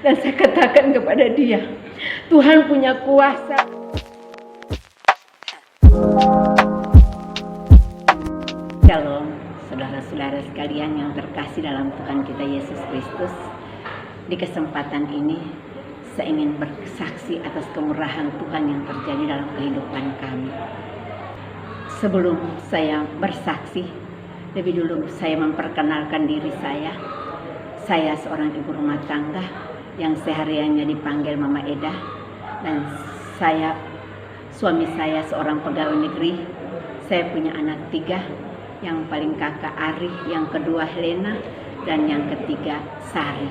Dan saya katakan kepada dia, Tuhan punya kuasa. Shalom, saudara-saudara sekalian yang terkasih dalam Tuhan kita Yesus Kristus. Di kesempatan ini, saya ingin bersaksi atas kemurahan Tuhan yang terjadi dalam kehidupan kami. Sebelum saya bersaksi, lebih dulu saya memperkenalkan diri saya. Saya seorang ibu rumah tangga yang sehariannya dipanggil Mama Eda, dan suami saya seorang pegawai negeri. Saya punya anak 3, yang paling kakak Ari, yang kedua Helena, dan yang ketiga Sari.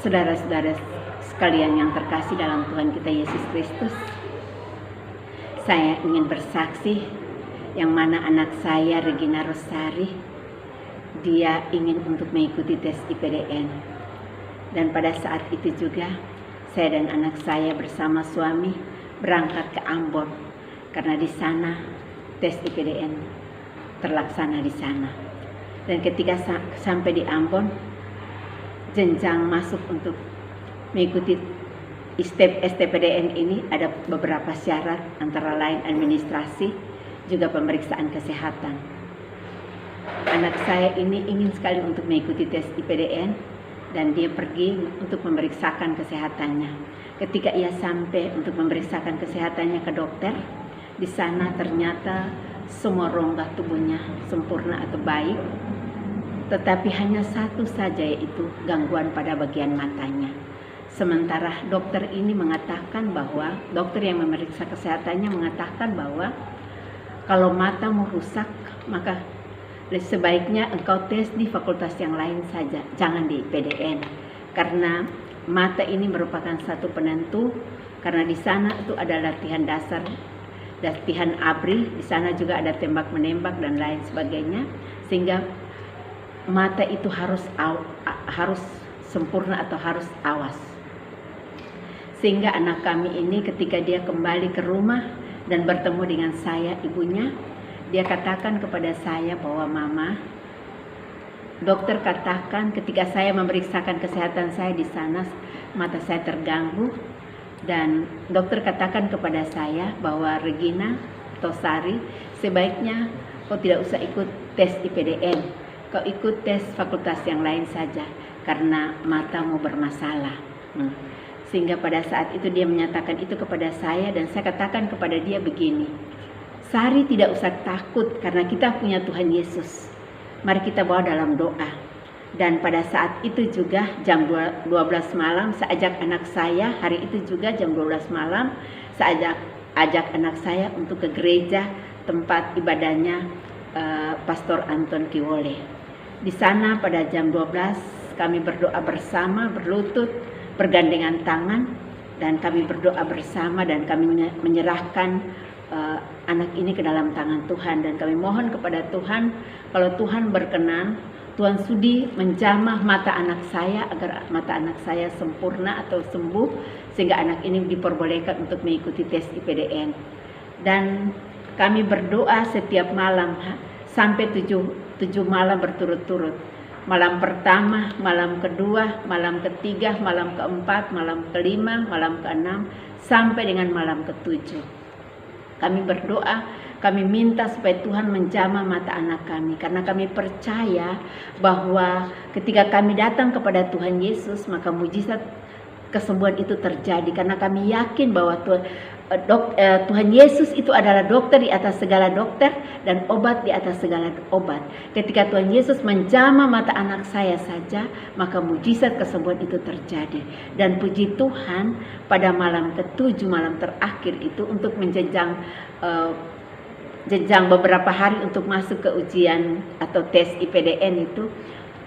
Saudara-saudara sekalian yang terkasih dalam Tuhan kita Yesus Kristus, saya ingin bersaksi yang mana anak saya Regina Rosari, dia ingin untuk mengikuti tes IPDN. Dan pada saat itu juga saya dan anak saya bersama suami berangkat ke Ambon, karena di sana tes IPDN terlaksana di sana. Dan ketika sampai di Ambon, jenjang masuk untuk mengikuti STPDN ini ada beberapa syarat, antara lain administrasi, juga pemeriksaan kesehatan. Anak saya ini ingin sekali untuk mengikuti tes IPDN, dan dia pergi untuk memeriksakan kesehatannya. Ketika ia sampai untuk memeriksakan kesehatannya ke dokter, di sana ternyata semua rongga tubuhnya sempurna atau baik, tetapi hanya satu saja, yaitu gangguan pada bagian matanya. Sementara dokter ini mengatakan bahwa, dokter yang memeriksa kesehatannya mengatakan bahwa kalau matamu rusak, maka sebaiknya engkau tes di fakultas yang lain saja, jangan di IPDN, karena mata ini merupakan satu penentu. Karena di sana itu ada latihan dasar, latihan ABRI, di sana juga ada tembak menembak dan lain sebagainya, sehingga mata itu harus sempurna atau harus awas. Sehingga anak kami ini ketika dia kembali ke rumah dan bertemu dengan saya, ibunya, dia katakan kepada saya bahwa, Mama, dokter katakan ketika saya memeriksakan kesehatan saya di sana, mata saya terganggu, dan dokter katakan kepada saya bahwa Regina atau Sari, sebaiknya kau tidak usah ikut tes IPDN, kau ikut tes fakultas yang lain saja, karena matamu bermasalah. Sehingga pada saat itu dia menyatakan itu kepada saya, dan saya katakan kepada dia begini, Sari, tidak usah takut karena kita punya Tuhan Yesus. Mari kita bawa dalam doa. Dan pada saat itu juga jam 12 malam saya ajak anak saya, hari itu juga jam 12 malam saya ajak anak saya untuk ke gereja tempat ibadahnya Pastor Anton Kiwole. Di sana pada jam 12 kami berdoa bersama, berlutut, bergandengan tangan, dan kami berdoa bersama, dan kami menyerahkan anak ini ke dalam tangan Tuhan, dan kami mohon kepada Tuhan, kalau Tuhan berkenan, Tuhan sudi menjamah mata anak saya agar mata anak saya sempurna atau sembuh, sehingga anak ini diperbolehkan untuk mengikuti tes IPDN. Dan kami berdoa setiap malam sampai 7 malam berturut-turut. Malam pertama, malam kedua, malam ketiga, malam keempat, malam kelima, malam keenam, sampai dengan malam ke-7. Kami berdoa, kami minta supaya Tuhan menjamah mata anak kami, karena kami percaya bahwa ketika kami datang kepada Tuhan Yesus, maka mujizat kesembuhan itu terjadi, karena kami yakin bahwa Tuhan Yesus itu adalah dokter di atas segala dokter dan obat di atas segala obat. Ketika Tuhan Yesus menjamah mata anak saya saja, maka mujizat kesembuhan itu terjadi. Dan puji Tuhan, pada malam ke-7, malam terakhir itu, untuk menjenjang beberapa hari untuk masuk ke ujian atau tes IPDN itu,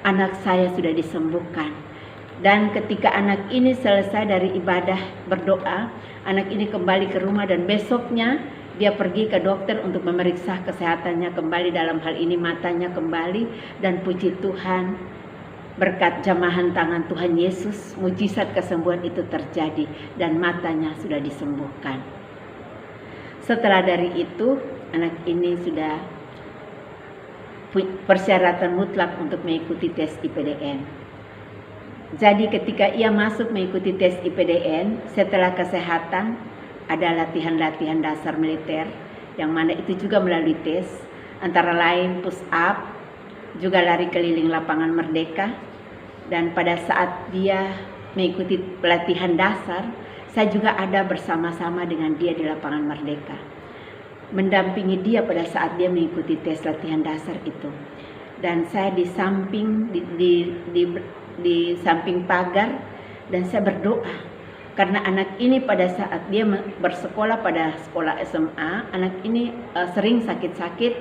anak saya sudah disembuhkan. Dan ketika anak ini selesai dari ibadah berdoa, anak ini kembali ke rumah, dan besoknya dia pergi ke dokter untuk memeriksa kesehatannya kembali, dalam hal ini matanya kembali. Dan puji Tuhan, berkat jamahan tangan Tuhan Yesus, mujizat kesembuhan itu terjadi dan matanya sudah disembuhkan. Setelah dari itu, anak ini sudah persyaratan mutlak untuk mengikuti tes IPDN. Jadi ketika ia masuk mengikuti tes IPDN, setelah kesehatan ada latihan-latihan dasar militer, yang mana itu juga melalui tes, antara lain push up, juga lari keliling lapangan Merdeka. Dan pada saat dia mengikuti pelatihan dasar, saya juga ada bersama-sama dengan dia di lapangan Merdeka, mendampingi dia pada saat dia mengikuti tes latihan dasar itu. Dan saya di samping di samping pagar, dan saya berdoa karena anak ini pada saat dia bersekolah pada sekolah SMA, anak ini sering sakit-sakit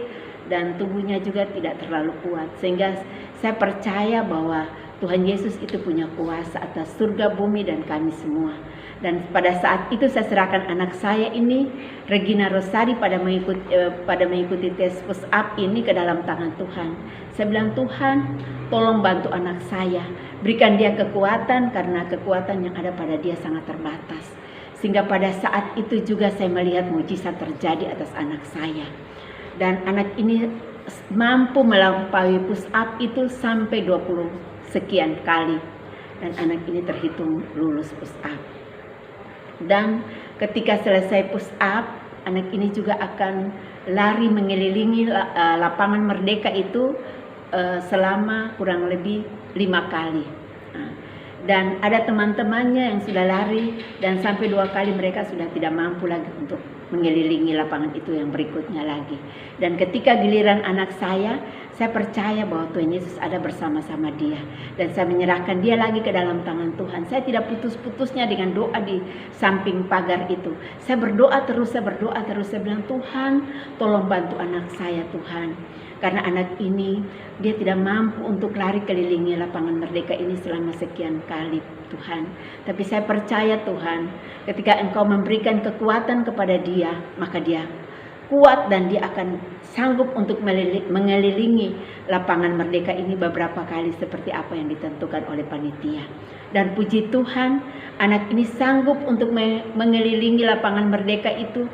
dan tubuhnya juga tidak terlalu kuat, sehingga saya percaya bahwa Tuhan Yesus itu punya kuasa atas surga, bumi, dan kami semua. Dan pada saat itu saya serahkan anak saya ini, Regina Rosari, pada mengikuti tes push up ini ke dalam tangan Tuhan. Saya bilang, Tuhan, tolong bantu anak saya, berikan dia kekuatan, karena kekuatan yang ada pada dia sangat terbatas. Sehingga pada saat itu juga saya melihat mujizat terjadi atas anak saya. Dan anak ini mampu melampaui push up itu sampai 20 sekian kali. Dan anak ini terhitung lulus push up. Dan ketika selesai push up, anak ini juga akan lari mengelilingi lapangan Merdeka itu selama kurang lebih 5 kali. Dan ada teman-temannya yang sudah lari, dan sampai 2 kali mereka sudah tidak mampu lagi untuk mengelilingi lapangan itu yang berikutnya lagi. Dan ketika giliran anak saya percaya bahwa Tuhan Yesus ada bersama-sama dia. Dan saya menyerahkan dia lagi ke dalam tangan Tuhan. Saya tidak putus-putusnya dengan doa di samping pagar itu. Saya berdoa terus. Saya bilang, Tuhan, tolong bantu anak saya, Tuhan. Karena anak ini, dia tidak mampu untuk lari kelilingi lapangan Merdeka ini selama sekian kali, Tuhan. Tapi saya percaya, Tuhan, ketika Engkau memberikan kekuatan kepada dia, maka dia kuat dan dia akan sanggup untuk mengelilingi lapangan Merdeka ini beberapa kali seperti apa yang ditentukan oleh panitia. Dan puji Tuhan, anak ini sanggup untuk mengelilingi lapangan Merdeka itu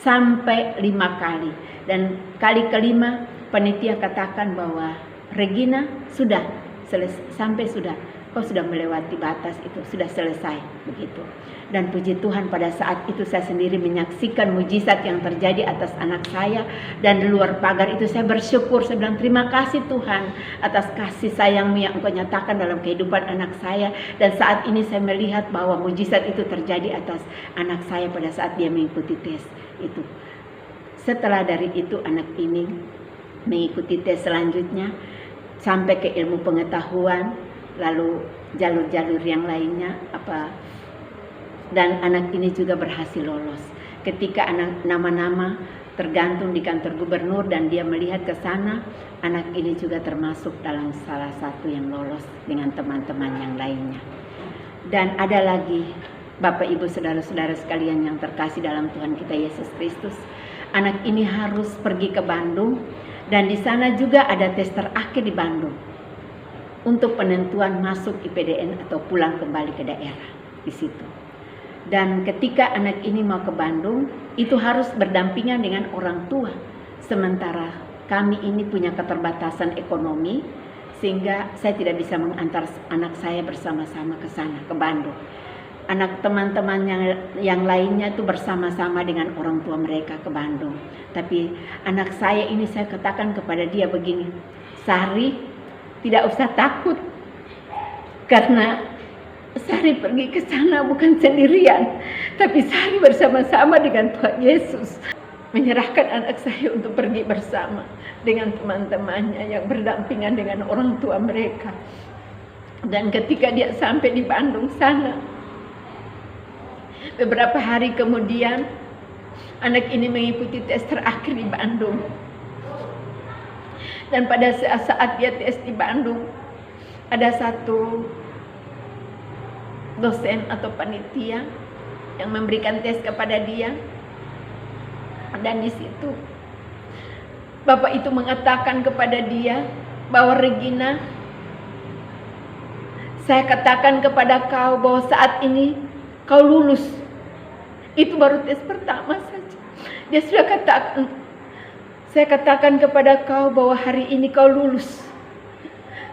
sampai 5 kali. Dan kali kelima, panitia katakan bahwa Regina kau sudah melewati batas itu, sudah selesai begitu. Dan puji Tuhan, pada saat itu saya sendiri menyaksikan mujizat yang terjadi atas anak saya. Dan di luar pagar itu saya bersyukur, saya bilang terima kasih Tuhan atas kasih sayang-Mu yang Engkau nyatakan dalam kehidupan anak saya. Dan saat ini saya melihat bahwa mujizat itu terjadi atas anak saya pada saat dia mengikuti tes itu. Setelah dari itu anak ini mengikuti tes selanjutnya sampai ke ilmu pengetahuan, lalu jalur-jalur yang lainnya dan anak ini juga berhasil lolos. Ketika nama-nama tergantung di kantor gubernur dan dia melihat ke sana, anak ini juga termasuk dalam salah satu yang lolos dengan teman-teman yang lainnya. Dan ada lagi Bapak Ibu saudara-saudara sekalian yang terkasih dalam Tuhan kita Yesus Kristus, anak ini harus pergi ke Bandung. Dan di sana juga ada tes terakhir di Bandung untuk penentuan masuk IPDN atau pulang kembali ke daerah di situ. Dan ketika anak ini mau ke Bandung, itu harus berdampingan dengan orang tua. Sementara kami ini punya keterbatasan ekonomi, sehingga saya tidak bisa mengantar anak saya bersama-sama ke sana, ke Bandung. Anak teman-teman yang lainnya itu bersama-sama dengan orang tua mereka ke Bandung. Tapi anak saya ini saya katakan kepada dia begini, Sari, tidak usah takut. Karena Sari pergi ke sana bukan sendirian, tapi Sari bersama-sama dengan Tuhan Yesus. Menyerahkan anak saya untuk pergi bersama dengan teman-temannya yang berdampingan dengan orang tua mereka. Dan ketika dia sampai di Bandung sana, beberapa hari kemudian, anak ini mengikuti tes terakhir di Bandung. Dan pada saat dia tes di Bandung, ada satu dosen atau panitia yang memberikan tes kepada dia. Dan di situ, Bapak itu mengatakan kepada dia bahwa Regina, saya katakan kepada kau bahwa saat ini kau lulus. Itu baru tes pertama saja. Dia sudah katakan, saya katakan kepada kau bahwa hari ini kau lulus.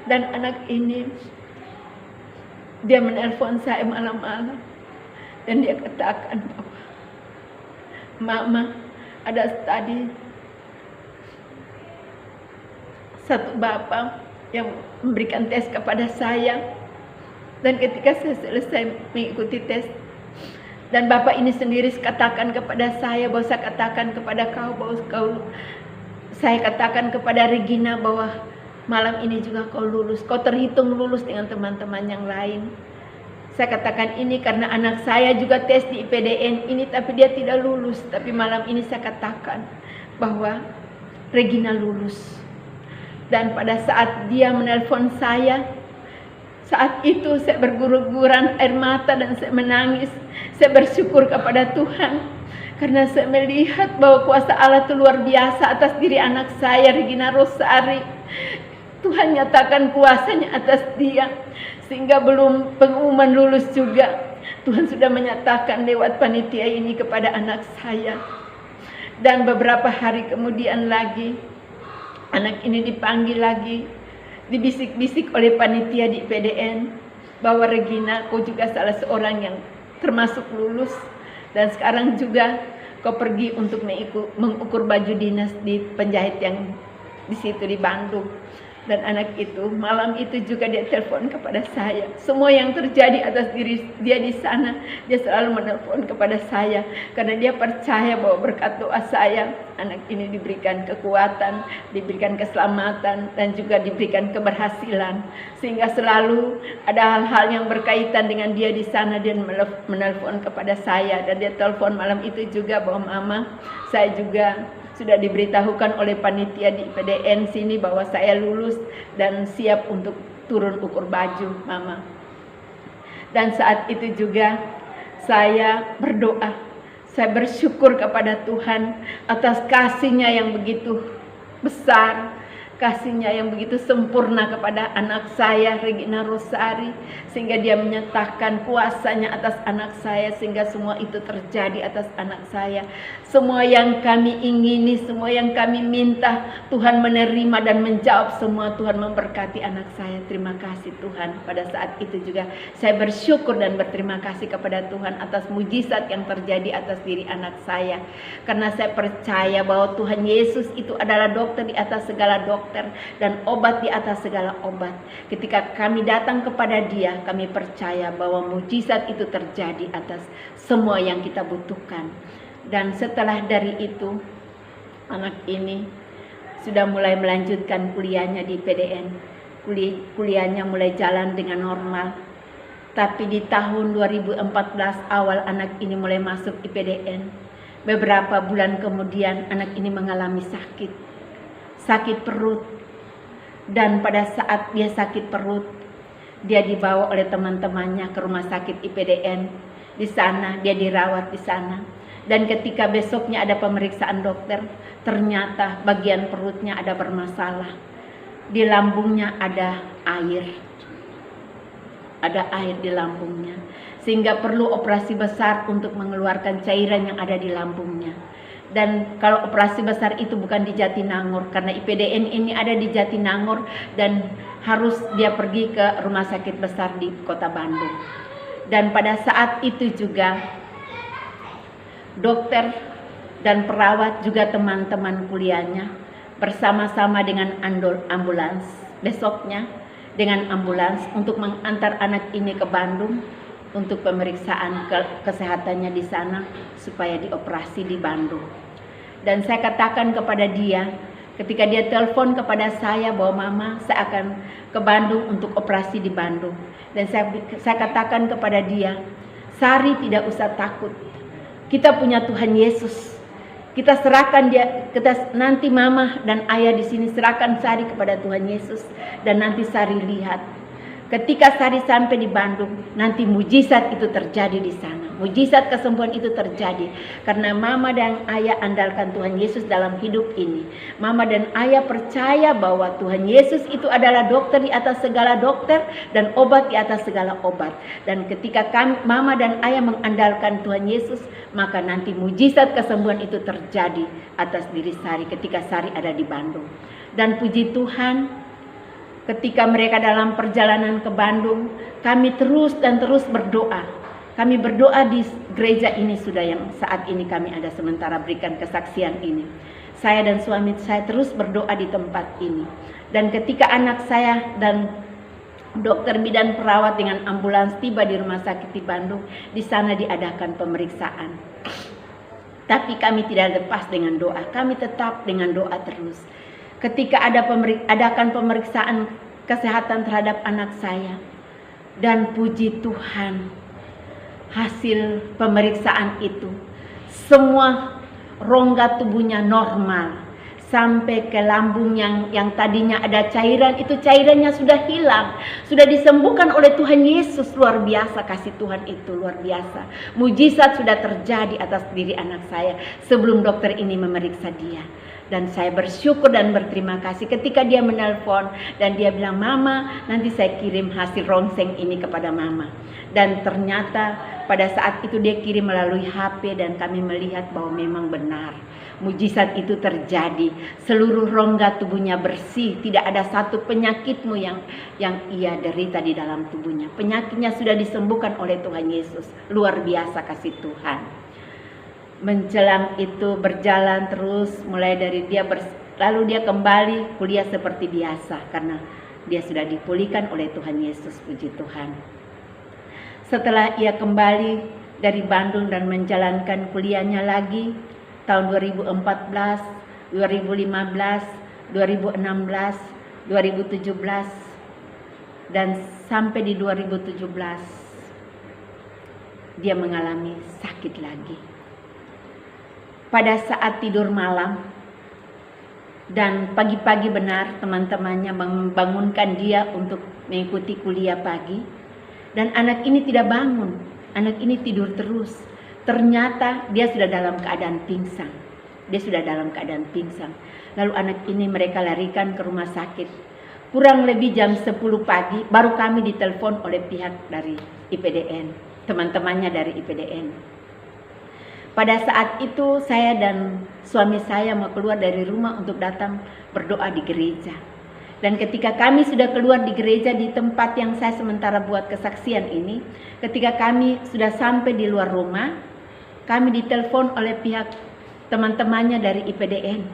Dan anak ini Dia menelpon saya malam-malam dan dia katakan bahwa Mama, ada tadi satu bapak yang memberikan tes kepada saya, dan ketika saya selesai mengikuti tes, dan bapak ini sendiri katakan kepada saya bahwa saya katakan kepada kau bahwa saya katakan kepada Regina bahwa malam ini juga kau lulus, kau terhitung lulus dengan teman-teman yang lain. Saya katakan ini karena anak saya juga tes di IPDN ini tapi dia tidak lulus. Tapi malam ini saya katakan bahwa Regina lulus. Dan pada saat dia menelpon saya, saat itu saya berguguran air mata dan saya menangis. Saya bersyukur kepada Tuhan karena saya melihat bahwa kuasa Allah itu luar biasa atas diri anak saya, Regina Rosari. Tuhan nyatakan kuasanya atas dia. Sehingga belum pengumuman lulus juga, Tuhan sudah menyatakan lewat panitia ini kepada anak saya. Dan beberapa hari kemudian lagi, anak ini dipanggil lagi, dibisik-bisik oleh panitia di PDN bahwa Regina, kau juga salah seorang yang termasuk lulus, dan sekarang juga kau pergi untuk mengukur baju dinas di penjahit yang di situ di Bandung. Dan anak itu malam itu juga dia telepon kepada saya. Semua yang terjadi atas diri dia di sana, dia selalu menelpon kepada saya karena dia percaya bahwa berkat doa saya, anak ini diberikan kekuatan, diberikan keselamatan, dan juga diberikan keberhasilan. Sehingga selalu ada hal-hal yang berkaitan dengan dia di sana, dia menelpon kepada saya. Dan dia telepon malam itu juga bahwa Mama, saya juga sudah diberitahukan oleh panitia di PDN sini bahwa saya lulus dan siap untuk turun ukur baju, Mama. Dan saat itu juga saya berdoa, saya bersyukur kepada Tuhan atas kasih-Nya yang begitu besar, kasih-Nya yang begitu sempurna kepada anak saya, Regina Rosari, sehingga dia menyatakan kuasa-Nya atas anak saya, sehingga semua itu terjadi atas anak saya. Semua yang kami ingini, semua yang kami minta, Tuhan menerima dan menjawab semua. Tuhan memberkati anak saya. Terima kasih Tuhan. Pada saat itu juga saya bersyukur dan berterima kasih kepada Tuhan atas mujizat yang terjadi atas diri anak saya. Karena saya percaya bahwa Tuhan Yesus itu adalah dokter di atas segala dokter dan obat di atas segala obat. Ketika kami datang kepada Dia, kami percaya bahwa mujizat itu terjadi atas semua yang kita butuhkan. Dan setelah dari itu, anak ini sudah mulai melanjutkan kuliahnya di PDN. Kuliahnya mulai jalan dengan normal. Tapi di tahun 2014 awal anak ini mulai masuk IPDN. Beberapa bulan kemudian anak ini mengalami sakit perut. Dan pada saat dia sakit perut, dia dibawa oleh teman-temannya ke rumah sakit IPDN. Di sana dia dirawat di sana. Dan ketika besoknya ada pemeriksaan dokter, ternyata bagian perutnya ada bermasalah. Di lambungnya ada air. Ada air di lambungnya. Sehingga perlu operasi besar untuk mengeluarkan cairan yang ada di lambungnya. Dan kalau operasi besar itu bukan di Jatinangor, karena IPDN ini ada di Jatinangor dan harus dia pergi ke rumah sakit besar di kota Bandung. Dan pada saat itu juga dokter dan perawat juga teman-teman kuliahnya bersama-sama dengan ambulans besoknya dengan ambulans untuk mengantar anak ini ke Bandung untuk pemeriksaan kesehatannya di sana supaya dioperasi di Bandung. Dan saya katakan kepada dia ketika dia telepon kepada saya bahwa Mama, saya akan ke Bandung untuk operasi di Bandung. Dan saya katakan kepada dia, Sari tidak usah takut. Kita punya Tuhan Yesus. Kita serahkan dia, nanti Mama dan Ayah di sini serahkan Sari kepada Tuhan Yesus. Dan nanti Sari lihat. Ketika Sari sampai di Bandung, nanti mujizat itu terjadi di sana. Mujizat kesembuhan itu terjadi. Karena Mama dan Ayah andalkan Tuhan Yesus dalam hidup ini. Mama dan Ayah percaya bahwa Tuhan Yesus itu adalah dokter di atas segala dokter dan obat di atas segala obat. Dan ketika Mama dan Ayah mengandalkan Tuhan Yesus, maka nanti mujizat kesembuhan itu terjadi atas diri Sari ketika Sari ada di Bandung. Dan puji Tuhan, ketika mereka dalam perjalanan ke Bandung, kami terus dan terus berdoa. Kami berdoa di gereja ini sudah yang saat ini kami ada sementara berikan kesaksian ini. Saya dan suami saya terus berdoa di tempat ini. Dan ketika anak saya dan dokter bidan perawat dengan ambulans tiba di rumah sakit di Bandung, di sana diadakan pemeriksaan. Tapi kami tidak lepas dengan doa, kami tetap dengan doa terus. Ketika adakan pemeriksaan kesehatan terhadap anak saya, dan puji Tuhan, hasil pemeriksaan itu semua rongga tubuhnya normal, sampai ke lambung yang tadinya ada cairan, itu cairannya sudah hilang, sudah disembuhkan oleh Tuhan Yesus. Luar biasa kasih Tuhan itu, luar biasa. Mujizat sudah terjadi atas diri anak saya sebelum dokter ini memeriksa dia. Dan saya bersyukur dan berterima kasih ketika dia menelpon dan dia bilang, "Mama, nanti saya kirim hasil ronsen ini kepada Mama." Dan ternyata pada saat itu dia kirim melalui HP dan kami melihat bahwa memang benar. Mujizat itu terjadi. Seluruh rongga tubuhnya bersih. Tidak ada satu penyakitmu yang ia derita di dalam tubuhnya. Penyakitnya sudah disembuhkan oleh Tuhan Yesus. Luar biasa kasih Tuhan. Menjelang itu berjalan terus, mulai dari lalu dia kembali kuliah seperti biasa karena dia sudah dipulihkan oleh Tuhan Yesus, puji Tuhan. Setelah ia kembali dari Bandung dan menjalankan kuliahnya lagi tahun 2014, 2015, 2016, 2017 dan sampai di 2017 dia mengalami sakit lagi. Pada saat tidur malam dan pagi-pagi benar teman-temannya membangunkan dia untuk mengikuti kuliah pagi. Dan anak ini tidak bangun, anak ini tidur terus. Ternyata dia sudah dalam keadaan pingsan. Lalu anak ini mereka larikan ke rumah sakit. Kurang lebih jam 10 pagi baru kami ditelepon oleh pihak dari IPDN, teman-temannya dari IPDN. Pada saat itu saya dan suami saya mau keluar dari rumah untuk datang berdoa di gereja. Dan ketika kami sudah keluar di gereja di tempat yang saya sementara buat kesaksian ini, ketika kami sudah sampai di luar rumah, kami ditelepon oleh pihak teman-temannya dari IPDN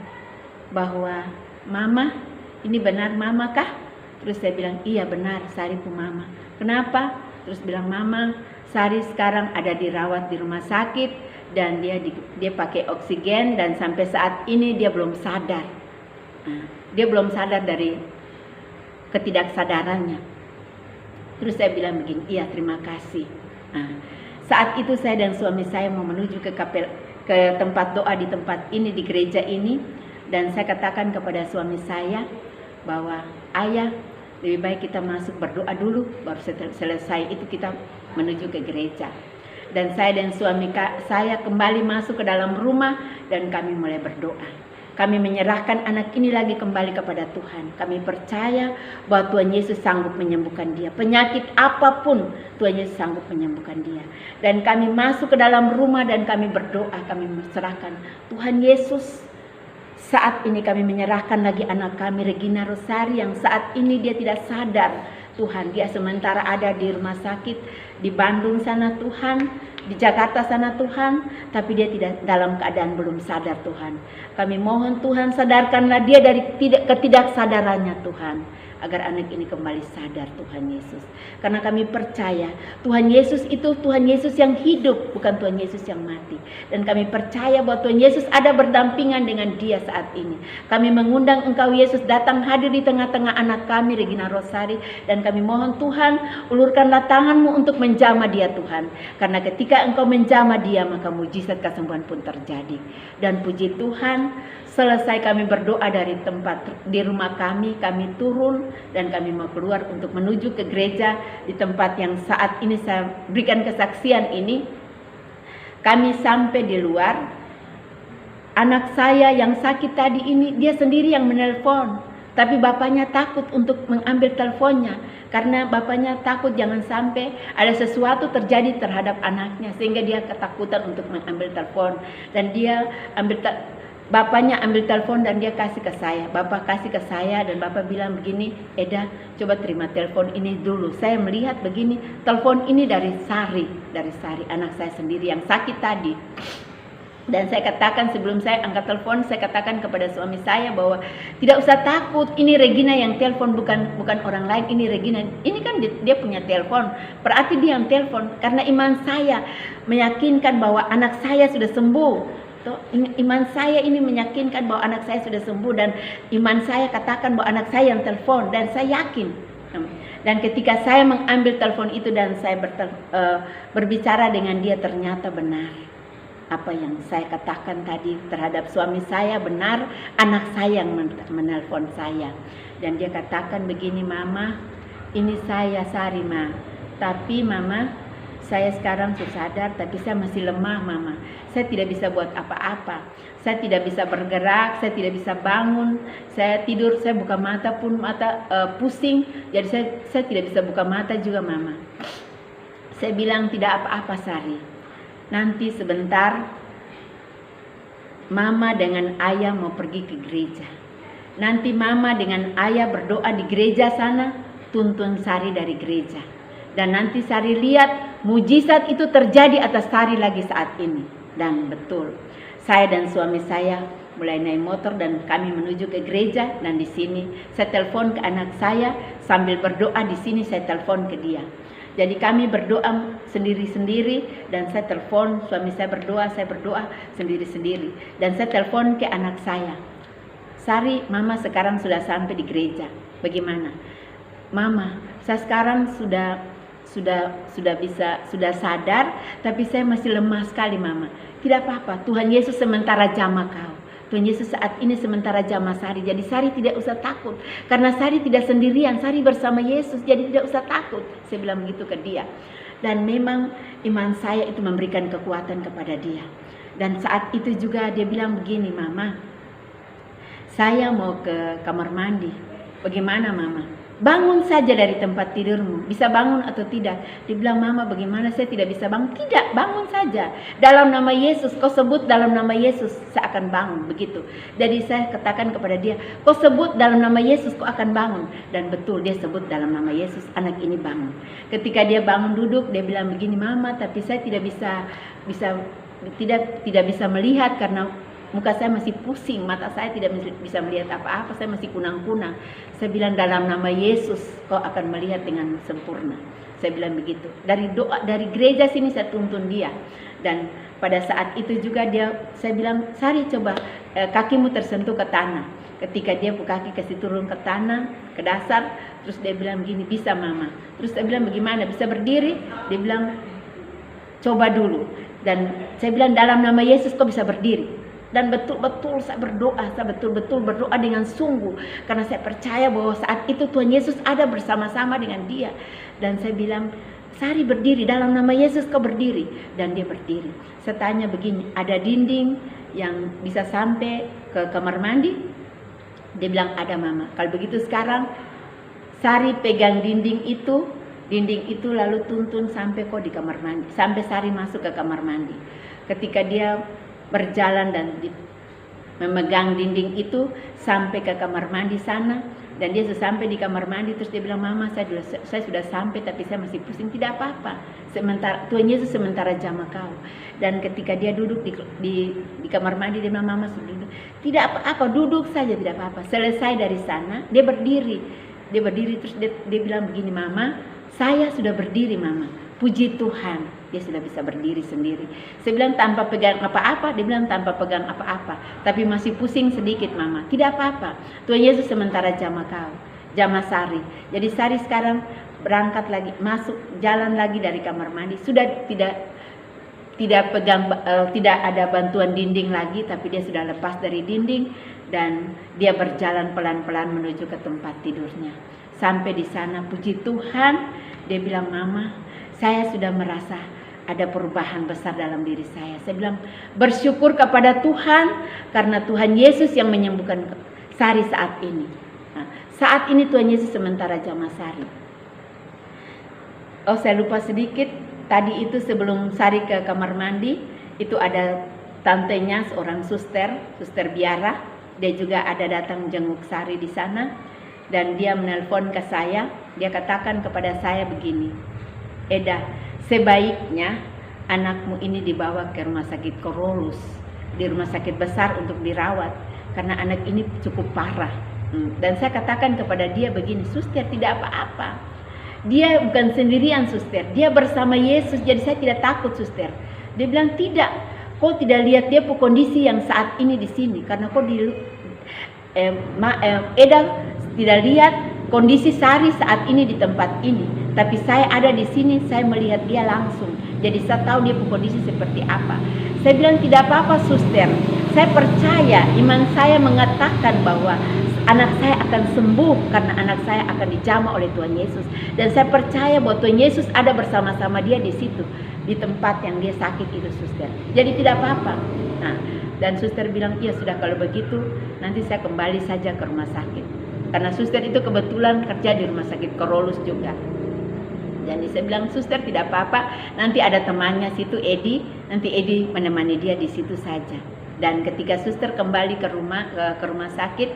bahwa, "Mama, ini benar Mama kah?" Terus saya bilang, "Iya benar, Sari itu Mama." "Kenapa?" Terus bilang, "Mama, Sari sekarang ada dirawat di rumah sakit dan dia pakai oksigen dan sampai saat ini dia belum sadar." Dia belum sadar dari ketidaksadarannya. Terus saya bilang begini, "Iya, terima kasih." Saat itu saya dan suami saya mau menuju ke tempat doa di tempat ini, di gereja ini, dan saya katakan kepada suami saya bahwa, "Ayah, lebih baik kita masuk berdoa dulu, baru selesai itu kita menuju ke gereja." Dan saya dan suami saya kembali masuk ke dalam rumah dan kami mulai berdoa. Kami menyerahkan anak ini lagi kembali kepada Tuhan. Kami percaya bahwa Tuhan Yesus sanggup menyembuhkan dia. Penyakit apapun Tuhan Yesus sanggup menyembuhkan dia. Dan kami masuk ke dalam rumah dan kami berdoa. Kami menserahkan Tuhan Yesus. Saat ini kami menyerahkan lagi anak kami Regina Rosari yang saat ini dia tidak sadar. Tuhan, dia sementara ada di rumah sakit di Bandung sana Tuhan, di Jakarta sana Tuhan, tapi dia tidak dalam keadaan belum sadar Tuhan. Kami mohon Tuhan sadarkanlah dia dari ketidaksadarannya Tuhan, agar anak ini kembali sadar Tuhan Yesus. Karena kami percaya Tuhan Yesus itu Tuhan Yesus yang hidup, bukan Tuhan Yesus yang mati. Dan kami percaya bahwa Tuhan Yesus ada berdampingan dengan dia saat ini. Kami mengundang Engkau Yesus datang hadir di tengah-tengah anak kami Regina Rosari. Dan kami mohon Tuhan, ulurkanlah tangan-Mu untuk menjamah dia Tuhan. Karena ketika Engkau menjamah dia, maka mujizat kesembuhan pun terjadi. Dan puji Tuhan, selesai kami berdoa dari tempat di rumah kami turun dan kami mau keluar untuk menuju ke gereja di tempat yang saat ini saya berikan kesaksian ini. Kami sampai di luar, anak saya yang sakit tadi ini dia sendiri yang menelpon, tapi bapaknya takut untuk mengambil teleponnya karena bapaknya takut jangan sampai ada sesuatu terjadi terhadap anaknya sehingga dia ketakutan untuk mengambil telepon dan dia Bapaknya ambil telepon dan dia kasih ke saya. Bapak kasih ke saya dan bapak bilang begini, Eda, coba terima telepon ini dulu. Saya melihat begini, telepon ini dari Sari, anak saya sendiri yang sakit tadi. Dan saya katakan sebelum saya angkat telepon, saya katakan kepada suami saya bahwa tidak usah takut, ini Regina yang telepon, bukan orang lain, ini Regina. Ini kan dia punya telepon, berarti dia yang telepon. Karena iman saya meyakinkan bahwa anak saya sudah sembuh. Iman saya ini meyakinkan bahwa anak saya sudah sembuh, dan iman saya katakan bahwa anak saya yang telepon, dan saya yakin. Dan ketika saya mengambil telepon itu dan saya berbicara dengan dia, ternyata benar apa yang saya katakan tadi terhadap suami saya, benar anak saya yang menelpon saya. Dan dia katakan begini, Mama, ini saya Sari, Ma, tapi Mama, saya sekarang sudah sadar, tapi saya masih lemah, Mama. Saya tidak bisa buat apa-apa. Saya tidak bisa bergerak, saya tidak bisa bangun. Saya tidur, saya buka mata pun pusing. Jadi saya tidak bisa buka mata juga, Mama. Saya bilang tidak apa-apa, Sari. Nanti sebentar Mama dengan Ayah mau pergi ke gereja. Nanti Mama dengan Ayah berdoa di gereja sana, tuntun Sari dari gereja. Dan nanti Sari lihat mujizat itu terjadi atas Sari lagi saat ini. Dan betul, saya dan suami saya mulai naik motor dan kami menuju ke gereja. Dan di sini saya telepon ke anak saya sambil berdoa, di sini saya telepon ke dia. Jadi kami berdoa sendiri-sendiri dan saya telepon, suami saya berdoa sendiri-sendiri. Dan saya telepon ke anak saya, Sari, Mama sekarang sudah sampai di gereja. Bagaimana? Mama, saya sekarang sudah sadar, tapi saya masih lemah sekali, Mama. Tidak apa-apa, Tuhan Yesus sementara jamah kau. Tuhan Yesus saat ini sementara jamah Sari. Jadi Sari tidak usah takut, karena Sari tidak sendirian, Sari bersama Yesus. Jadi tidak usah takut. Saya bilang begitu ke dia. Dan memang iman saya itu memberikan kekuatan kepada dia. Dan saat itu juga dia bilang begini, Mama, saya mau ke kamar mandi. Bagaimana, Mama? Bangun saja dari tempat tidurmu. Bisa bangun atau tidak? Dia bilang, Mama, bagaimana saya tidak bisa bangun? Tidak, bangun saja. Dalam nama Yesus, kau sebut dalam nama Yesus, saya akan bangun. Begitu. Jadi saya katakan kepada dia, kau sebut dalam nama Yesus, kau akan bangun. Dan betul, dia sebut dalam nama Yesus, anak ini bangun. Ketika dia bangun duduk, dia bilang begini, Mama, tapi saya tidak bisa melihat karena muka saya masih pusing, mata saya tidak bisa melihat apa-apa, saya masih kunang-kunang. Saya bilang dalam nama Yesus kau akan melihat dengan sempurna. Saya bilang begitu. Dari doa dari gereja sini saya tuntun dia. Dan pada saat itu juga saya bilang, Sari coba kakimu tersentuh ke tanah. Ketika dia kaki kasih turun ke tanah, ke dasar, terus dia bilang begini, bisa, Mama. Terus saya bilang, bagaimana bisa berdiri? Dia bilang, coba dulu. Dan saya bilang, dalam nama Yesus kau bisa berdiri. Dan betul-betul saya betul-betul berdoa dengan sungguh, karena saya percaya bahwa saat itu Tuhan Yesus ada bersama-sama dengan dia. Dan saya bilang, Sari berdiri, dalam nama Yesus kau berdiri. Dan dia berdiri. Saya tanya begini, ada dinding yang bisa sampai ke kamar mandi? Dia bilang, ada, Mama. Kalau begitu sekarang Sari pegang dinding itu lalu tuntun sampai kau di kamar mandi, sampai Sari masuk ke kamar mandi. Ketika dia berjalan dan memegang dinding itu sampai ke kamar mandi sana, dan dia sudah sampai di kamar mandi, terus dia bilang, Mama, saya sudah sampai tapi saya masih pusing. Tidak apa-apa, sementara Tuhan Yesus sementara jamah kau. Dan ketika dia duduk di kamar mandi, dia bilang, Mama sudah duduk. Tidak apa-apa, duduk saja, tidak apa-apa. Selesai dari sana, dia berdiri terus dia bilang begini, Mama, saya sudah berdiri, Mama. Puji Tuhan, dia sudah bisa berdiri sendiri. Saya bilang, tanpa pegang apa-apa? Dia bilang, tanpa pegang apa-apa, tapi masih pusing sedikit, Mama. Tidak apa-apa, Tuhan Yesus sementara jamah kau, jamah Sari. Jadi Sari sekarang berangkat lagi, masuk jalan lagi dari kamar mandi. Sudah tidak ada bantuan dinding lagi, tapi dia sudah lepas dari dinding dan dia berjalan pelan-pelan menuju ke tempat tidurnya. Sampai di sana, puji Tuhan, dia bilang, Mama, saya sudah merasa ada perubahan besar dalam diri saya. Saya bilang, bersyukur kepada Tuhan karena Tuhan Yesus yang menyembuhkan Sari saat ini. Nah, saat ini Tuhan Yesus sementara jamah Sari. Oh, saya lupa sedikit. Tadi itu sebelum Sari ke kamar mandi, itu ada tantenya seorang suster biara, dia juga ada datang jenguk Sari di sana, dan dia menelpon ke saya. Dia katakan kepada saya begini, Eda, sebaiknya anakmu ini dibawa ke rumah sakit Corolus, di rumah sakit besar untuk dirawat, karena anak ini cukup parah. Dan saya katakan kepada dia begini, suster, tidak apa-apa, dia bukan sendirian suster, dia bersama Yesus, jadi saya tidak takut suster. Dia bilang, tidak, kau tidak lihat dia kondisi yang saat ini di sini, karena kau Eda tidak lihat kondisi Sari saat ini di tempat ini, tapi saya ada di sini, saya melihat dia langsung, jadi saya tahu dia kondisi seperti apa. Saya bilang, tidak apa-apa suster, saya percaya, iman saya mengatakan bahwa anak saya akan sembuh karena anak saya akan dijamah oleh Tuhan Yesus, dan saya percaya bahwa Tuhan Yesus ada bersama-sama dia di situ, di tempat yang dia sakit itu suster. Jadi tidak apa-apa. Nah, dan suster bilang, iya sudah, kalau begitu nanti saya kembali saja ke rumah sakit, karena suster itu kebetulan kerja di rumah sakit Corolus juga. Jadi saya bilang, suster tidak apa-apa, nanti ada temannya situ Edi, nanti Edi menemani dia di situ saja. Dan ketika suster kembali ke rumah sakit,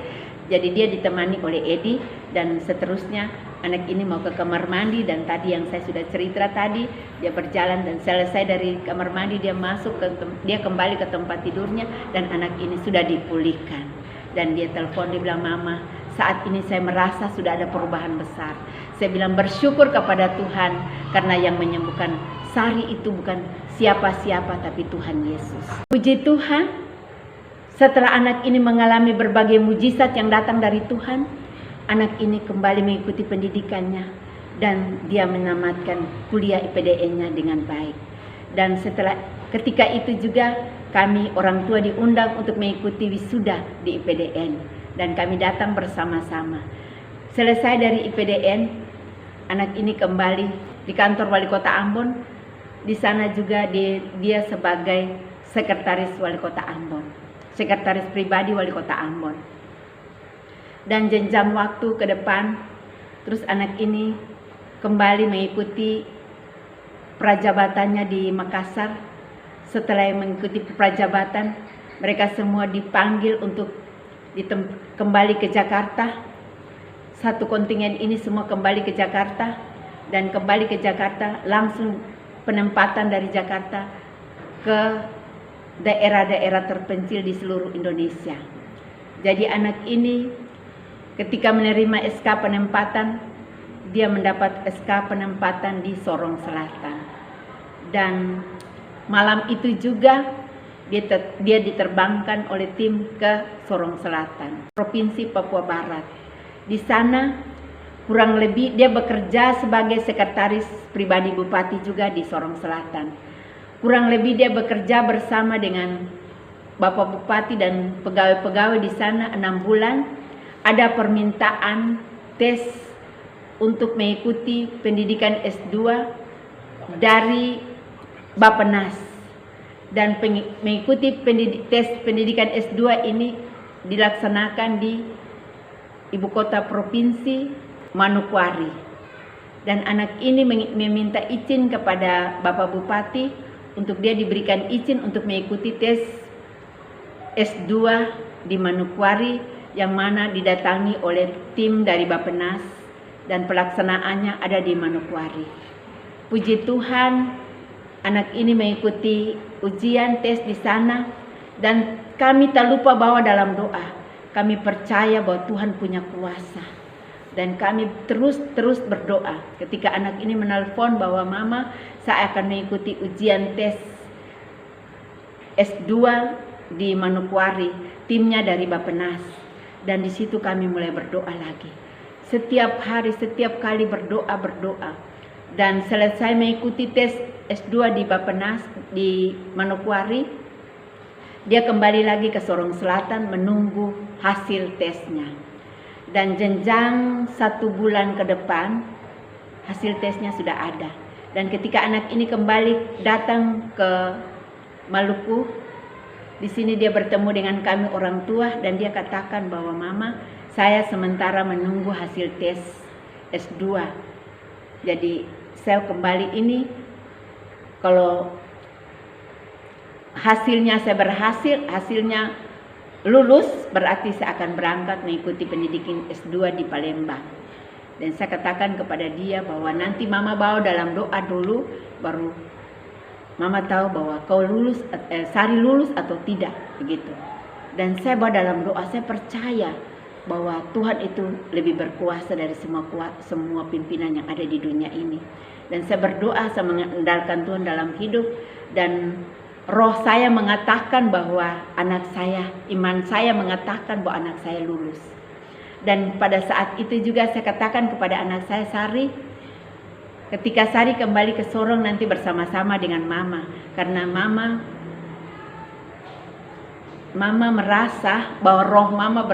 jadi dia ditemani oleh Edi, dan seterusnya anak ini mau ke kamar mandi, dan tadi yang saya sudah cerita tadi, dia berjalan dan selesai dari kamar mandi, dia dia kembali ke tempat tidurnya, dan anak ini sudah dipulihkan. Dan dia telepon, dia bilang, mama, saat ini saya merasa sudah ada perubahan besar. Saya bilang, bersyukur kepada Tuhan, karena yang menyembuhkan Sari itu bukan siapa-siapa, tapi Tuhan Yesus. Puji Tuhan, setelah anak ini mengalami berbagai mujizat yang datang dari Tuhan, anak ini kembali mengikuti pendidikannya, dan dia menamatkan kuliah IPDN-nya dengan baik. Dan ketika itu juga kami orang tua diundang untuk mengikuti wisuda di IPDN, dan kami datang bersama-sama. Selesai dari IPDN, anak ini kembali di kantor Wali Kota Ambon. Di sana juga dia sebagai sekretaris Wali Kota Ambon, sekretaris pribadi Wali Kota Ambon. Dan jenjang waktu ke depan, terus anak ini kembali mengikuti prajabatannya di Makassar. Setelah mengikuti prajabatan, mereka semua dipanggil untuk kembali ke Jakarta. Satu kontingen ini semua kembali ke Jakarta, dan kembali ke Jakarta langsung penempatan dari Jakarta ke daerah-daerah terpencil di seluruh Indonesia. Jadi anak ini ketika menerima SK penempatan, dia mendapat SK penempatan di Sorong Selatan. Dan malam itu juga dia diterbangkan oleh tim ke Sorong Selatan, Provinsi Papua Barat. Di sana kurang lebih dia bekerja sebagai sekretaris pribadi Bupati juga di Sorong Selatan. Kurang lebih dia bekerja bersama dengan Bapak Bupati dan pegawai-pegawai di sana 6 bulan. Ada permintaan tes untuk mengikuti pendidikan S2 dari Bappenas, dan mengikuti tes pendidikan S2 ini dilaksanakan di ibu kota provinsi Manokwari. Dan anak ini meminta izin kepada Bapak Bupati untuk dia diberikan izin untuk mengikuti tes S2 di Manokwari, yang mana didatangi oleh tim dari Bappenas, dan pelaksanaannya ada di Manokwari. Puji Tuhan, anak ini mengikuti ujian tes di sana, dan kami tak lupa bahwa dalam doa kami percaya bahwa Tuhan punya kuasa, dan kami terus berdoa. Ketika anak ini menelpon bahwa mama, saya akan mengikuti ujian tes S2 di Manokwari, timnya dari Bappenas, dan di situ kami mulai berdoa lagi. Setiap hari, setiap kali berdoa. Dan selesai mengikuti tes S2 di Bappenas di Manokwari, dia kembali lagi ke Sorong Selatan menunggu hasil tesnya. Dan jenjang 1 bulan ke depan, hasil tesnya sudah ada. Dan ketika anak ini kembali datang ke Maluku, di sini dia bertemu dengan kami orang tua, dan dia katakan bahwa mama, saya sementara menunggu hasil tes S2. Jadi saya kembali ini, kalau hasilnya saya berhasil, hasilnya lulus, berarti saya akan berangkat mengikuti pendidikan S2 di Palembang. Dan saya katakan kepada dia bahwa nanti mama bawa dalam doa dulu, baru mama tahu bahwa kau lulus, Sari lulus atau tidak, begitu. Dan saya bawa dalam doa, saya percaya bahwa Tuhan itu lebih berkuasa dari semua pimpinan yang ada di dunia ini. Dan saya berdoa, saya mengandalkan Tuhan dalam hidup, dan roh saya mengatakan bahwa anak saya, iman saya mengatakan bahwa anak saya lulus. Dan pada saat itu juga saya katakan kepada anak saya, Sari, ketika Sari kembali ke Sorong nanti bersama-sama dengan mama. Karena mama merasa bahwa roh mama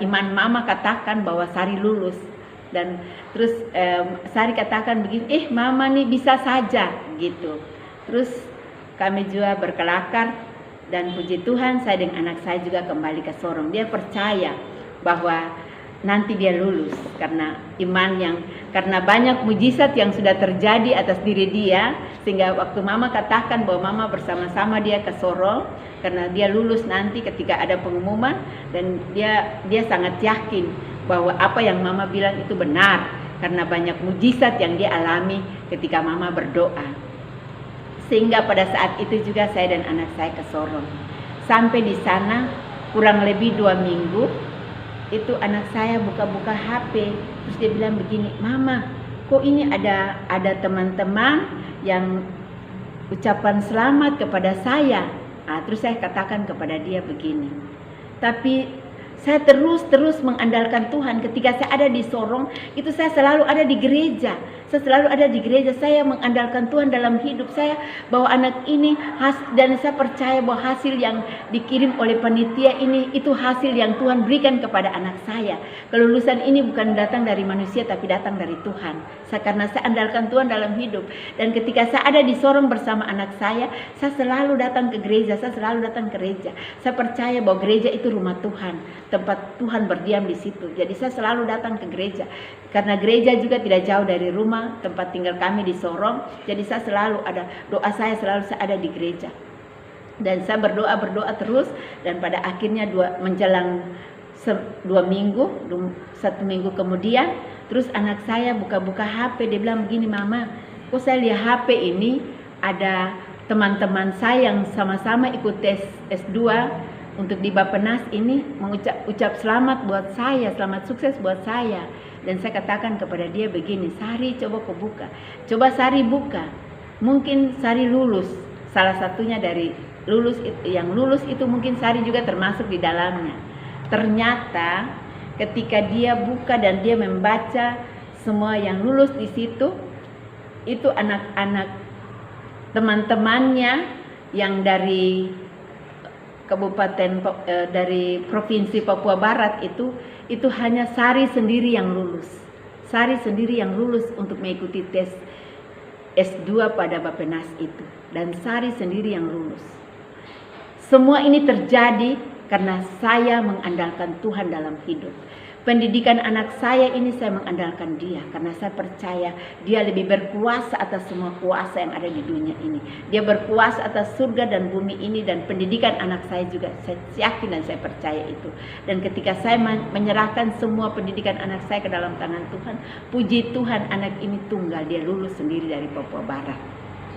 iman mama katakan bahwa Sari lulus. Dan terus Sari katakan begini, mama nih bisa saja gitu. Terus kami juga berkelakar, dan puji Tuhan saya dengan anak saya juga kembali ke Sorong. Dia percaya bahwa nanti dia lulus karena karena banyak mujizat yang sudah terjadi atas diri dia, sehingga waktu mama katakan bahwa mama bersama-sama dia ke Sorong karena dia lulus nanti ketika ada pengumuman, dan dia sangat yakin bahwa apa yang mama bilang itu benar karena banyak mujizat yang dia alami ketika mama berdoa. Sehingga pada saat itu juga saya dan anak saya ke Sorong. Sampai di sana kurang lebih 2 minggu, itu anak saya buka-buka HP. Terus dia bilang begini, mama, kok ini ada teman-teman yang ucapan selamat kepada saya. Terus saya katakan kepada dia begini, tapi saya terus mengandalkan Tuhan. Ketika saya ada di Sorong, itu saya selalu ada di gereja. Saya mengandalkan Tuhan dalam hidup saya, bahwa anak ini dan saya percaya bahwa hasil yang dikirim oleh panitia ini itu hasil yang Tuhan berikan kepada anak saya. Kelulusan ini bukan datang dari manusia tapi datang dari Tuhan. Karena saya andalkan Tuhan dalam hidup. Dan ketika saya ada di Sorong bersama anak saya selalu datang ke gereja, Saya percaya bahwa gereja itu rumah Tuhan, tempat Tuhan berdiam di situ. Jadi saya selalu datang ke gereja. Karena gereja juga tidak jauh dari rumah tempat tinggal kami di Sorong. Jadi saya selalu ada, doa saya selalu ada di gereja. Dan saya berdoa terus, dan pada akhirnya menjelang 1 minggu kemudian, terus anak saya buka-buka HP, dia bilang begini, mama, kok saya lihat HP ini ada teman-teman saya yang sama-sama ikut tes S2 untuk di Bappenas ini mengucap selamat buat saya, selamat sukses buat saya. Dan saya katakan kepada dia begini, Sari coba kau buka, coba Sari buka, mungkin Sari lulus. Salah satunya dari yang lulus itu mungkin Sari juga termasuk di dalamnya. Ternyata ketika dia buka dan dia membaca semua yang lulus di situ, itu anak-anak teman-temannya yang dari dari provinsi Papua Barat itu hanya Sari sendiri yang lulus. Sari sendiri yang lulus untuk mengikuti tes S2 pada Bappenas itu, dan Sari sendiri yang lulus. Semua ini terjadi karena saya mengandalkan Tuhan dalam hidup. Pendidikan anak saya ini saya mengandalkan dia, karena saya percaya dia lebih berkuasa atas semua kuasa yang ada di dunia ini. Dia berkuasa atas surga dan bumi ini, dan pendidikan anak saya juga saya yakin dan saya percaya itu. Dan ketika saya menyerahkan semua pendidikan anak saya ke dalam tangan Tuhan, puji Tuhan anak ini tunggal, dia lulus sendiri dari Papua Barat.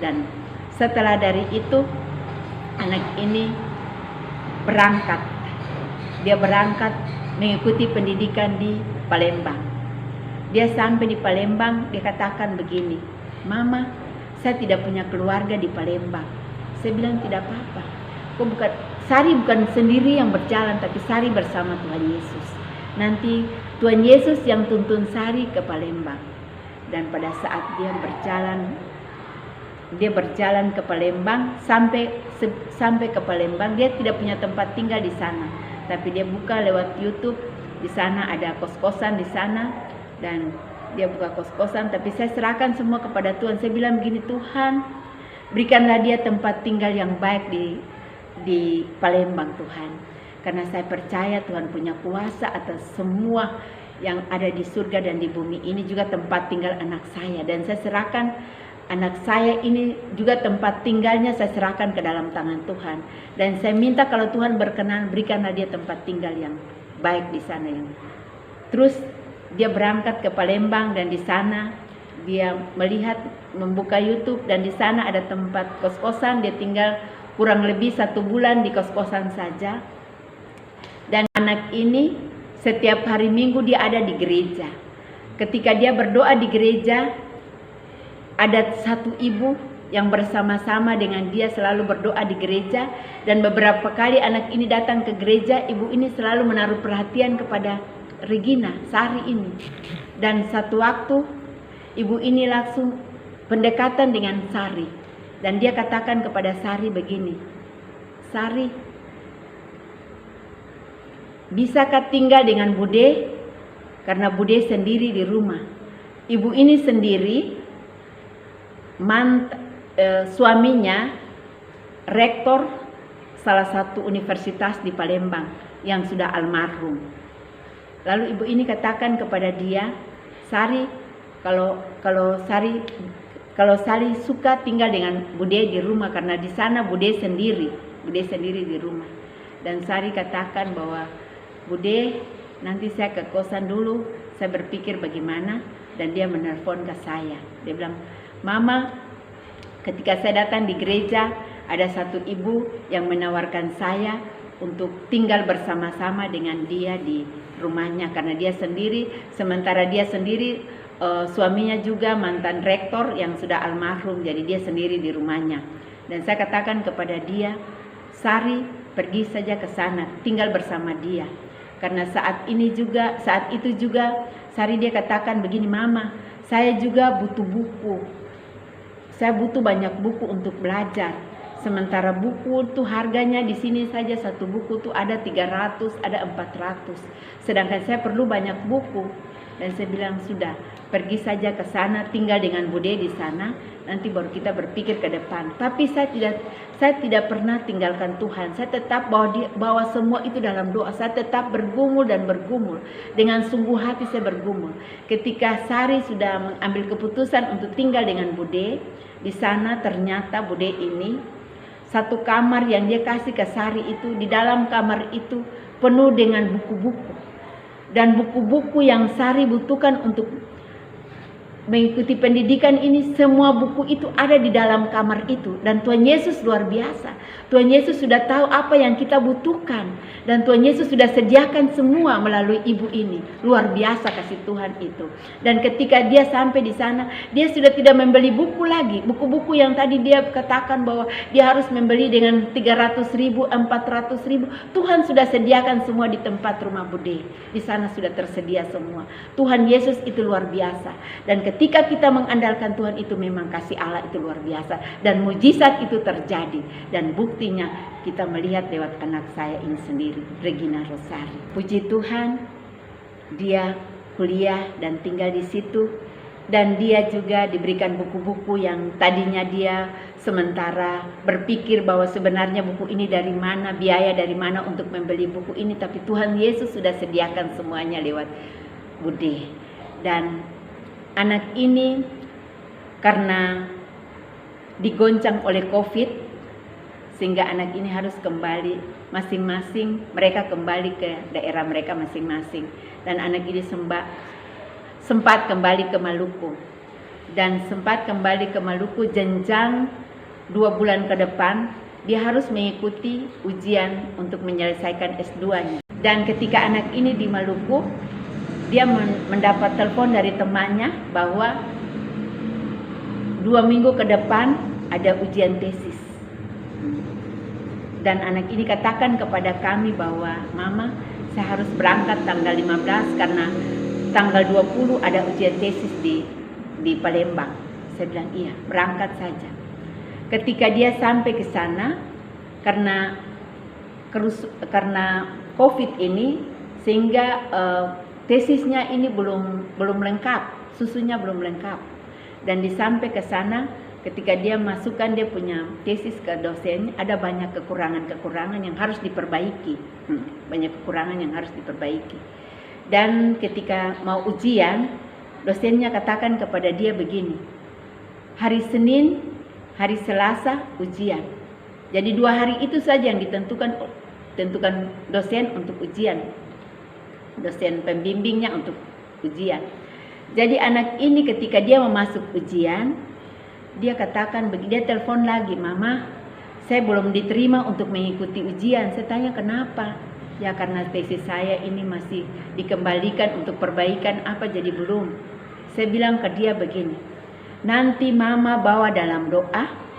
Dan setelah dari itu anak ini berangkat. Dia berangkat mengikuti pendidikan di Palembang. Dia sampai di Palembang, dia katakan begini, mama, saya tidak punya keluarga di Palembang. Saya bilang tidak apa-apa. Sari bukan sendiri yang berjalan, tapi Sari bersama Tuhan Yesus. Nanti Tuhan Yesus yang tuntun Sari ke Palembang. Dan pada saat dia berjalan ke Palembang, sampai ke Palembang, dia tidak punya tempat tinggal di sana. Tapi dia buka lewat YouTube, di sana ada kos-kosan di sana, dan dia buka kos-kosan. Tapi saya serahkan semua kepada Tuhan. Saya bilang begini, Tuhan, berikanlah dia tempat tinggal yang baik di Palembang, Tuhan. Karena saya percaya Tuhan punya kuasa atas semua yang ada di surga dan di bumi ini, juga tempat tinggal anak saya. Dan saya serahkan anak saya ini juga tempat tinggalnya saya serahkan ke dalam tangan Tuhan. Dan saya minta kalau Tuhan berkenan, berikanlah dia tempat tinggal yang baik di sana. Terus dia berangkat ke Palembang dan di sana dia melihat, membuka YouTube, dan di sana ada tempat kos-kosan. Dia tinggal kurang lebih 1 bulan di kos-kosan saja. Dan anak ini setiap hari Minggu dia ada di gereja. Ketika dia berdoa di gereja, ada satu ibu yang bersama-sama dengan dia selalu berdoa di gereja. Dan beberapa kali anak ini datang ke gereja, ibu ini selalu menaruh perhatian kepada Regina, Sari ini. Dan satu waktu ibu ini langsung pendekatan dengan Sari. Dan dia katakan kepada Sari begini, Sari, bisakah tinggal dengan Bude? Karena Bude sendiri di rumah. Ibu ini sendiri, suaminya rektor salah satu universitas di Palembang yang sudah almarhum. Lalu ibu ini katakan kepada dia, Sari, kalau Sari suka tinggal dengan Bude di rumah, karena di sana Bude sendiri di rumah. Dan Sari katakan bahwa Bude, nanti saya ke kosan dulu, saya berpikir bagaimana. Dan dia menelpon ke saya. Dia bilang, Mama, ketika saya datang di gereja, ada satu ibu yang menawarkan saya untuk tinggal bersama-sama dengan dia di rumahnya, karena dia sendiri, sementara dia sendiri suaminya juga mantan rektor yang sudah almarhum, jadi dia sendiri di rumahnya. Dan saya katakan kepada dia, Sari, pergi saja ke sana, tinggal bersama dia. Karena saat itu juga Sari dia katakan begini, Mama, saya juga butuh buku. Saya butuh banyak buku untuk belajar. Sementara buku tuh harganya di sini saja satu buku tuh ada 300, ada 400. Sedangkan saya perlu banyak buku. Dan saya bilang, sudah, pergi saja ke sana, tinggal dengan Bude di sana, nanti baru kita berpikir ke depan. Tapi saya tidak pernah tinggalkan Tuhan. Saya tetap bawa semua itu dalam doa. Saya tetap bergumul dan bergumul. Dengan sungguh hati saya bergumul. Ketika Sari sudah mengambil keputusan untuk tinggal dengan Bude, di sana ternyata Bude ini satu kamar yang dia kasih ke Sari itu, di dalam kamar itu penuh dengan buku-buku. Dan buku-buku yang Sari butuhkan untuk mengikuti pendidikan ini, semua buku itu ada di dalam kamar itu. Dan Tuhan Yesus luar biasa. Tuhan Yesus sudah tahu apa yang kita butuhkan. Dan Tuhan Yesus sudah sediakan semua melalui ibu ini. Luar biasa kasih Tuhan itu. Dan ketika dia sampai di sana, dia sudah tidak membeli buku lagi. Buku-buku yang tadi dia katakan bahwa dia harus membeli dengan 300.000, 400.000. Tuhan sudah sediakan semua di tempat rumah Bude. Di sana sudah tersedia semua. Tuhan Yesus itu luar biasa. Dan ketika kita mengandalkan Tuhan, itu memang kasih Allah itu luar biasa. Dan mujizat itu terjadi. Dan buktinya kita melihat lewat anak saya ini sendiri, Regina Rosari. Puji Tuhan, dia kuliah dan tinggal di situ. Dan dia juga diberikan buku-buku yang tadinya dia sementara berpikir bahwa sebenarnya buku ini dari mana, biaya dari mana untuk membeli buku ini. Tapi Tuhan Yesus sudah sediakan semuanya lewat Bude. Dan anak ini karena digoncang oleh COVID, sehingga anak ini harus kembali masing-masing, mereka kembali ke daerah mereka masing-masing. Dan anak ini sempat kembali ke Maluku. Dan sempat kembali ke Maluku jenjang 2 bulan ke depan, dia harus mengikuti ujian untuk menyelesaikan S2-nya. Dan ketika anak ini di Maluku, dia mendapat telepon dari temannya bahwa 2 minggu ke depan ada ujian tesis. Dan anak ini katakan kepada kami bahwa, Mama, saya harus berangkat tanggal 15 karena tanggal 20 ada ujian tesis di Palembang. Saya bilang, iya, berangkat saja. Ketika dia sampai ke sana, karena COVID ini, sehingga tesisnya ini belum lengkap, susunya belum lengkap. Dan disampai ke sana, ketika dia masukkan dia punya tesis ke dosennya, ada banyak kekurangan yang harus diperbaiki. Banyak kekurangan yang harus diperbaiki. Dan ketika mau ujian, dosennya katakan kepada dia begini, hari Senin, hari Selasa ujian. Jadi 2 hari itu saja yang ditentukan dosen untuk ujian, dosen pembimbingnya untuk ujian. Jadi anak ini ketika dia mau masuk ujian, dia katakan, dia telepon lagi, "Mama, saya belum diterima untuk mengikuti ujian." Saya tanya, "Kenapa?" "Ya karena tesis saya ini masih dikembalikan untuk perbaikan apa, jadi belum." Saya bilang ke dia begini, "Nanti Mama bawa dalam doa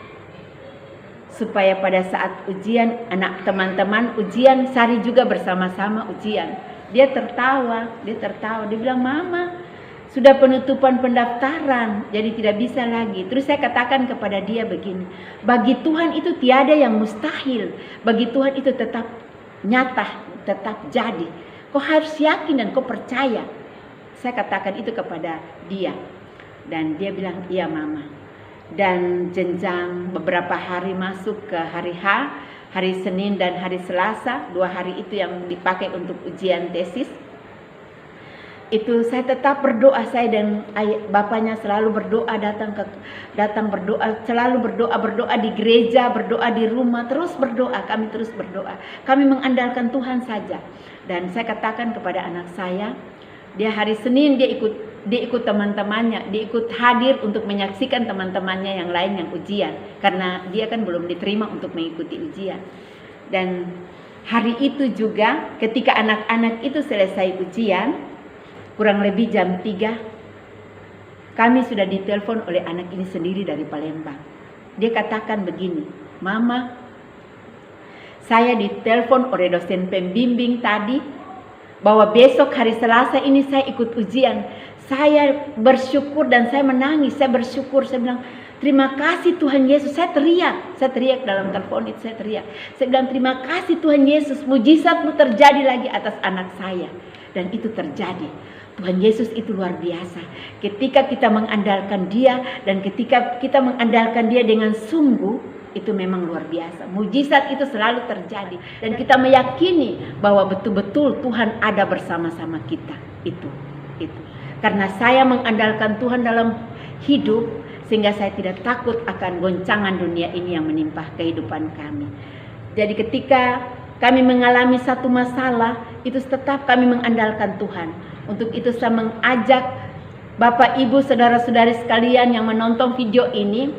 supaya pada saat ujian anak teman-teman ujian Sari juga bersama-sama ujian." Dia tertawa, dia bilang, "Mama, sudah penutupan pendaftaran, jadi tidak bisa lagi." Terus saya katakan kepada dia begini, bagi Tuhan itu tiada yang mustahil, bagi Tuhan itu tetap nyata, tetap jadi. Kau harus yakin dan kau percaya. Saya katakan itu kepada dia. Dan dia bilang, "Iya Mama." Dan jenjang beberapa hari masuk ke hari H, hari Senin dan hari Selasa, 2 hari itu yang dipakai untuk ujian tesis. Itu saya tetap berdoa, saya dan bapaknya selalu berdoa, datang berdoa, selalu berdoa di gereja, berdoa di rumah, terus berdoa, kami terus berdoa. Kami mengandalkan Tuhan saja. Dan saya katakan kepada anak saya, dia hari Senin dia ikut teman-temannya, dia ikut hadir untuk menyaksikan teman-temannya yang lain yang ujian, karena dia kan belum diterima untuk mengikuti ujian. Dan hari itu juga ketika anak-anak itu selesai ujian, kurang lebih jam 3, kami sudah ditelepon oleh anak ini sendiri dari Palembang. Dia katakan begini, "Mama, saya ditelepon oleh dosen pembimbing tadi bahwa besok hari Selasa ini saya ikut ujian. Saya bersyukur dan saya menangis, saya bersyukur." Saya bilang, "Terima kasih Tuhan Yesus." Saya teriak dalam telepon itu, saya teriak. Saya bilang, "Terima kasih Tuhan Yesus, mujizat-Mu terjadi lagi atas anak saya." Dan itu terjadi. Tuhan Yesus itu luar biasa. Ketika kita mengandalkan Dia dan ketika kita mengandalkan Dia dengan sungguh, itu memang luar biasa. Mujizat itu selalu terjadi dan kita meyakini bahwa betul-betul Tuhan ada bersama-sama kita. Itu. Karena saya mengandalkan Tuhan dalam hidup, sehingga saya tidak takut akan goncangan dunia ini yang menimpa kehidupan kami. Jadi ketika kami mengalami satu masalah, itu tetap kami mengandalkan Tuhan. Untuk itu saya mengajak Bapak, Ibu, saudara-saudari sekalian yang menonton video ini,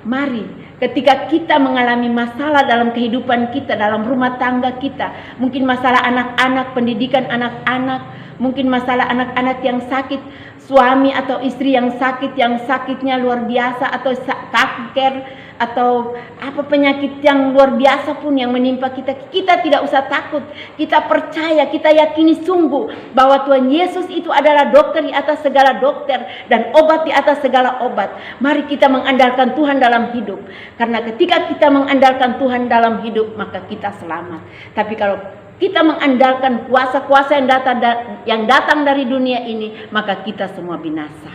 mari ketika kita mengalami masalah dalam kehidupan kita, dalam rumah tangga kita, mungkin masalah anak-anak, pendidikan anak-anak, mungkin masalah anak-anak yang sakit, suami atau istri yang sakit, yang sakitnya luar biasa, atau kanker, atau apa penyakit yang luar biasa pun yang menimpa kita, kita tidak usah takut. Kita percaya, kita yakini sungguh bahwa Tuhan Yesus itu adalah dokter di atas segala dokter dan obat di atas segala obat. Mari kita mengandalkan Tuhan dalam hidup, karena ketika kita mengandalkan Tuhan dalam hidup, maka kita selamat. Tapi kalau kita mengandalkan kuasa-kuasa yang datang dari dunia ini, maka kita semua binasa.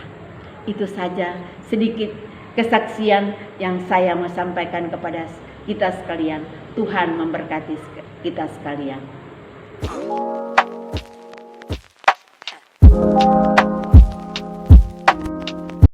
Itu saja sedikit kesaksian yang saya mau sampaikan kepada kita sekalian. Tuhan memberkati kita sekalian.